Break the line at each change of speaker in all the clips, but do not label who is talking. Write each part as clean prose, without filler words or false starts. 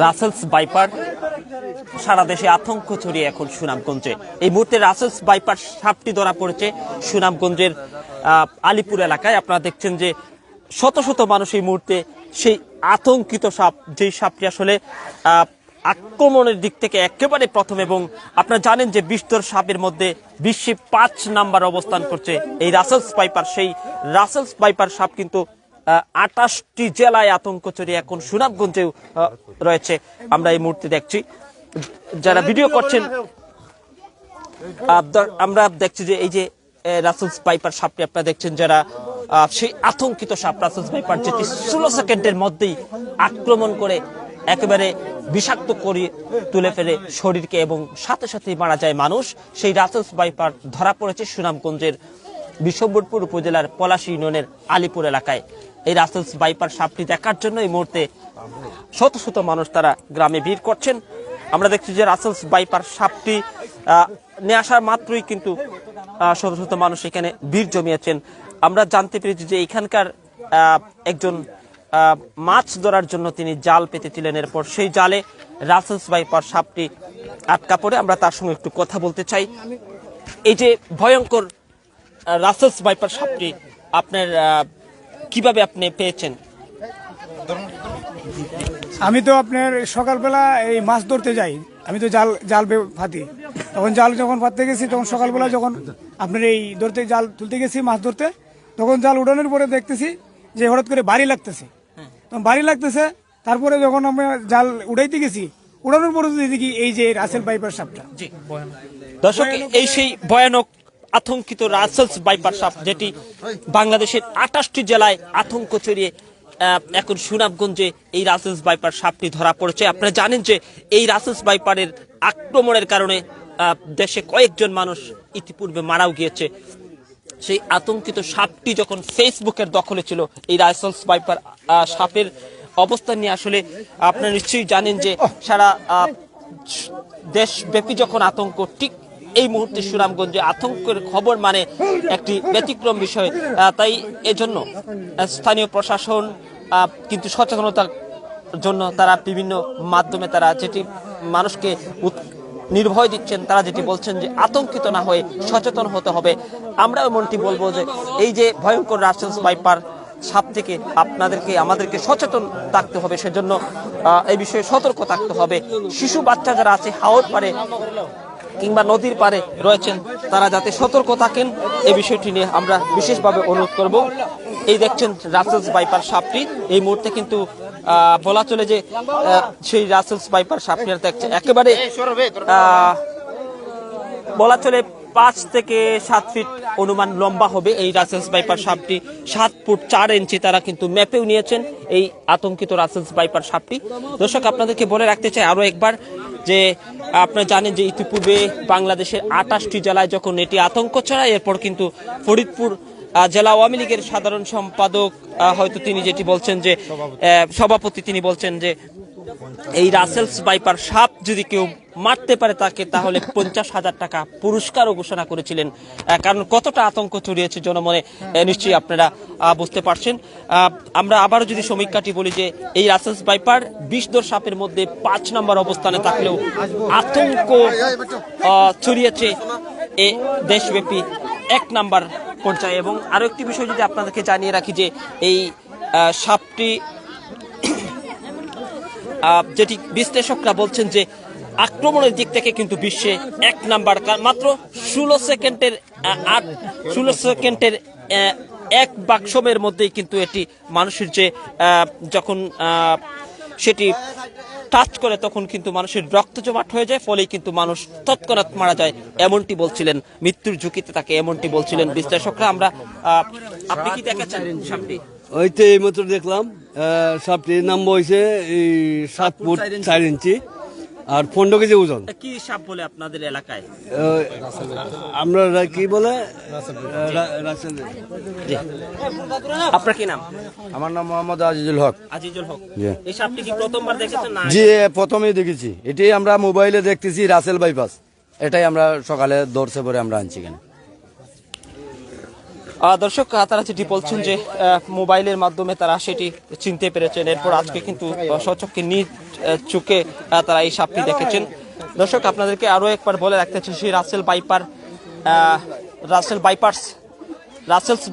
Russell's viper সারা দেশে আতঙ্ক ছড়িয়ে এখন সুনামগঞ্জে। এই মুহূর্তে রাসেলস ভাইপার সাপটি ধরা পড়েছে সুনামগঞ্জের আলিপুর এলাকায়। আপনারা দেখছেন যে শত শত মানুষ এই মুহূর্তে সেই আতঙ্কিত সাপ, যেই সাপটি আসলে আক্রমণের দিক থেকে একেবারে প্রথম, এবং আপনারা জানেন যে বিষধর সাপের মধ্যে বিশ্বে 5 নাম্বার অবস্থান করছে এই রাসেলস ভাইপার। সেই রাসেলস ভাইপার সাপ কিন্তু 28টি জেলায় আতঙ্ক ছড়িয়ে এখন সুনামগঞ্জেও রয়েছে। আমরা এই মুহূর্তে দেখছি যারা ভিডিও করছেন, আমরা দেখছি যে এই যে রাসেলস ভাইপার সাপটি আপনারা দেখছেন, যারা সেই আতঙ্কিত সাপ রাসেলস ভাইপার, যেটি 16 সেকেন্ডের মধ্যেই আক্রমণ করে একেবারে বিষাক্ত করে তুলে ফেলে শরীরকে এবং সাথে সাথেই মারা যায় মানুষ। সেই রাসেলস ভাইপার ধরা পড়েছে সুনামগঞ্জের বিশ্বম্বরপুর উপজেলার পলাশী ইউনিয়নের আলিপুর এলাকায়। এই রাসেলস ভাইপার সাপটি দেখার জন্য এই মুহূর্তে শত শত মানুষ তারা গ্রামে ভিড় করছেন। আমরা দেখছি যে রাসেলস ভাইপার সাপটি নিয়ে আসার মাত্রই কিন্তু শত শত মানুষ এখানে ভিড় জমিয়েছেন। আমরা জানতে পেরেছি যে এখানকার একজন মাছ ধরার জন্য তিনি জাল পেতেছিলেন, এরপর সেই জালে রাসেলস ভাইপার সাপটি আটকা পড়ে। আমরা তার সঙ্গে একটু কথা বলতে চাই। এই যে ভয়ঙ্কর রাসেলস ভাইপার সাপটি আপনার কিভাবে আপনি পেয়েছেন?
আমি তো আপনার সকালবেলা এই মাছ ধরতে যাই, আমি তো জাল ফাতি, তখন জাল যখন পাততে গেছি, তখন সকালবেলা যখন আপনার এই জাল তুলতে গেছি মাছ ধরতে, তখন জাল উড়ানোর পরে দেখতেছি যে হঠাৎ করে বাড়ি লাগতেছে, তখন বাড়ি লাগতেছে। তারপরে যখন আমরা জাল উড়াইতে গেছি, উড়ানোর পরে দেখি এই যে রাসেল ভাইপার সাপটা।
দর্শক, এই সেই ভয়ানক আতঙ্কিত রাসেলস ভাইপার সাপ, যেটি বাংলাদেশের 28টি জেলায় আতঙ্ক ছড়িয়ে এখন সুনামগঞ্জে এই রাসেলস ভাইপার সাপটি ধরা পড়েছে। আপনারা জানেন যে এই রাসেলস ভাইপারের আক্রমণের কারণে দেশে কয়েকজন মানুষ ইতিপূর্বে মারাও গিয়েছে। সেই আতঙ্কিত সাপটি যখন ফেসবুকের দখলে ছিল, এই রাসেলস ভাইপার সাপের অবস্থান নিয়ে আসলে আপনারা নিশ্চয়ই জানেন যে সারা দেশব্যাপী যখন আতঙ্ক, ঠিক এই মুহূর্তে সুনামগঞ্জে আতঙ্কের খবর মানে একটি ব্যতিক্রম বিষয়। তাই এজন্য স্থানীয় প্রশাসন কিন্তু সচেতনতার জন্য তারা বিভিন্ন মাধ্যমে তারা যেটি মানুষকে নির্ভয় দিচ্ছেন, তারা যেটি বলছেন যে আতঙ্কিত না হয়ে সচেতন হতে হবে। আমরা এমনটি বলবো যে এই যে ভয়ঙ্কর রাসেলস ভাইপার সাপ থেকে আমাদেরকে সচেতন থাকতে হবে, সেজন্য এই বিষয়ে সতর্ক থাকতে হবে। শিশু বাচ্চা যারা আছে হাওর পারে কিংবা নদীর পারে রয়েছেন, তারা যাতে সতর্ক থাকেন, এই বিষয়টি নিয়ে আমরা বিশেষভাবে অনুরোধ করব। এই দেখছেন রাসেলস ভাইপার সাপটি এই মুহূর্তে কিন্তু বলা চলে যে সেই রাসেলস ভাইপার সাপটি দেখছে একেবারে বলা চলে 5 থেকে 7 ফিট অনুমান লম্বা হবে এই রাসেলস ভাইপার সাপটি। 7 ফুট 4 ইঞ্চি তারা কিন্তু ম্যাপেও নিয়েছেন এই আতঙ্কিত রাসেলস ভাইপার সাপটি। দর্শক, আপনাদেরকে বলে রাখতে চাই আরো একবার যে আপনারা জানেন যে ইতিপূর্বে বাংলাদেশের 28টি জেলায় যখন এটি আতঙ্ক ছড়ায়, এরপর কিন্তু ফরিদপুর জেলা আওয়ামী লীগের সাধারণ সম্পাদক হয়তো তিনি যেটি বলছেন যে সভাপতি, তিনি বলছেন যে এই রাসেলস ভাইপার সাপ যদি কেউ মারতে পারে তাকে, তাহলে 50,000 টাকা পুরস্কারও ঘোষণা করেছিলেন। কারণ কতটা আতঙ্ক ছড়িয়েছে জনমনে নিশ্চয়ই আপনারা বুঝতে পারছেন। আমরা আবারও যদি সমীক্ষাটি বলি যে এই রাসেলস ভাইপার বিষধর সাপের মধ্যে 5 নম্বর অবস্থানে থাকলেও আতঙ্ক ছড়িয়েছে এ দেশব্যাপী 1 নাম্বার পর্যায়ে। এবং আরো একটি বিষয় যদি আপনাদেরকে জানিয়ে রাখি যে এই সাপটি যেটি বিশ্লেষকরা বলছেন যে আক্রমণের দিক থেকে কিন্তু বিশ্বে 1 নাম্বার। মাত্র 16 সেকেন্ডের 1 বাক্সমের মধ্যেই কিন্তু এটি মানুষের যে যখন সেটি টাচ করে তখন কিন্তু মানুষের রক্ত জমাট হয়ে যায়, ফলেই কিন্তু মানুষ তৎক্ষণাৎ মারা যায়, এমনটি বলছিলেন, মৃত্যুর ঝুঁকিতে থাকে এমনটি বলছিলেন বিশ্লেষকরা। আপনি কি দেখেছেন সাপটি?
ওই তো এই মাত্র দেখলাম সাপটির নাম হয়েছে 7 ফুট 4 ইঞ্চি আর 15 কেজি ওজন।
কি সাপ বলে আপনাদের এলাকায়?
আমরা কি বলে?
আপনার কি নাম?
আমার নাম মোহাম্মদ আজিজুল হক।
আজিজুল হক, এই সাপটি কি প্রথমবার দেখেছেন না?
জি, প্রথমেই দেখেছি। এটাই আমরা মোবাইলে দেখতেছি রাসেল বাইপাস, এটাই আমরা সকালে দৌড়ছে পরে আমরা আনছি কেন।
দর্শক তারা যেটি বলছেন যে মোবাইলের মাধ্যমে তারা সেটি চিনতে পেরেছেন, এরপর আজকে কিন্তু সচক্ষে নিজ চোখে তারা এই সাপটি দেখেছেন। দর্শক আপনাদেরকে আরো একবার বলে রাখতে চাই, সেই রাসেলস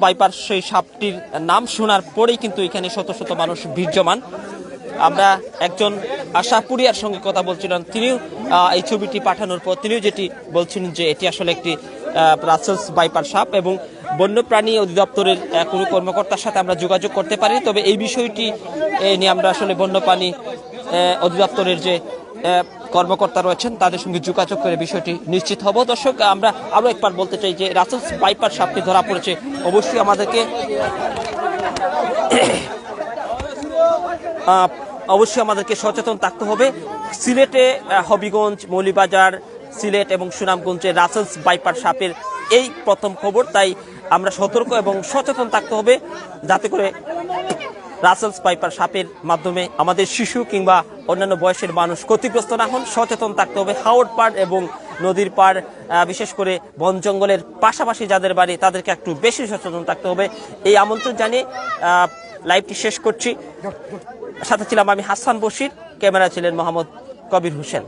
বাইপার সেই সাপটির নাম শোনার পরেই কিন্তু এখানে শত শত মানুষ ভিড়জমান। আমরা একজন আশাপুরিয়ার সঙ্গে কথা বলছিলাম, তিনিও এই ছবিটি পাঠানোর পর তিনিও যেটি বলছিলেন যে এটি আসলে একটি রাসেলস বাইপার সাপ, এবং বন্যপ্রাণী অধিদপ্তরের কোনো কর্মকর্তার সাথে আমরা যোগাযোগ করতে পারি, তবে এই বিষয়টি নিয়ে আমরা আসলে বন্যপ্রাণী অধিদপ্তরের যে কর্মকর্তা রয়েছেন তাদের সঙ্গে যোগাযোগ করে বিষয়টি নিশ্চিত হব। দর্শক আমরা আরো একবার বলতে চাই যে রাসেলস বাইপার সাপটি ধরা পড়েছে, অবশ্যই আমাদেরকে সচেতন থাকতে হবে। সিলেটে হবিগঞ্জ, মৌলভীবাজার, সিলেট এবং সুনামগঞ্জে রাসেলস বাইপার সাপের এই প্রথম খবর, তাই আমরা সতর্ক এবং সচেতন থাকতে হবে যাতে করে রাসেলস বাইপার সাপের মাধ্যমে আমাদের শিশু কিংবা অন্যান্য বয়সের মানুষ ক্ষতিগ্রস্ত না হন। সচেতন থাকতে হবে। হাওর পাড় এবং নদীর পাড়, বিশেষ করে বন জঙ্গলের পাশাপাশি যাদের বাড়ি তাদেরকে একটু বেশি সচেতন থাকতে হবে। এই আমন্ত্রণ জানিয়ে লাইভটি শেষ করছি। সাথে ছিলাম আমি হাসান বশির, ক্যামেরা ছিলেন মোহাম্মদ কবির হোসেন।